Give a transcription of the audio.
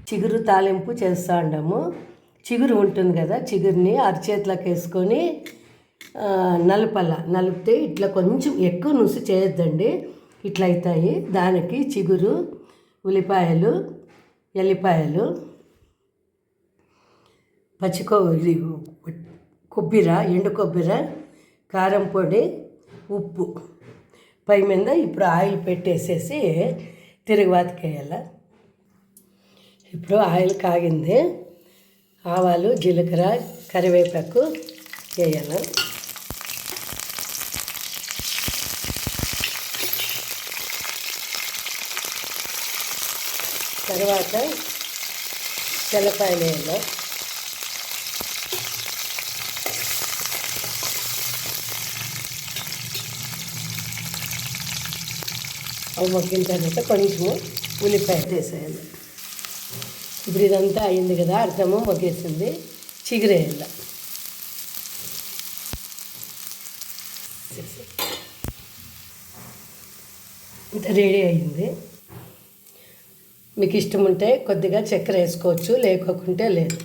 చిగురు తాలింపు చేస్తూ ఉంటాము. చిగురు ఉంటుంది కదా, చిగురిని అరచేతిలోకి వేసుకొని నలిపితే ఇట్లా కొంచెం ఎక్కువ నుసి చేయొద్దండి, ఇట్లా అవుతాయి. దానికి చిగురు, ఉల్లిపాయలు, ఎల్లిపాయలు, కొబ్బరి, ఎండు కొబ్బరి, కారం పొడి, ఉప్పు, పై మీద ఇప్పుడు ఆయిల్ పెట్టేసేసి తిరుగుబాతుకి వేయాలి. ఇప్పుడు ఆయిల్ కాగింది, ఆవాలు, జీలకర్ర, కరివేపాకు వేయాలి. తర్వాత తెల్లపాయలు వేయాలి. అవి మగ్గిన తర్వాత కొంచెము ఉల్లిపాయ వేసేయాలి. ఇప్పుడు ఇదంతా అయింది కదా, అర్థము మగ్గేసింది. చిగురు వేయాలి. ఇంత రెడీ అయింది. మీకు ఇష్టం ఉంటే కొద్దిగా చక్కెర వేసుకోవచ్చు, లేకుంటే లేదు.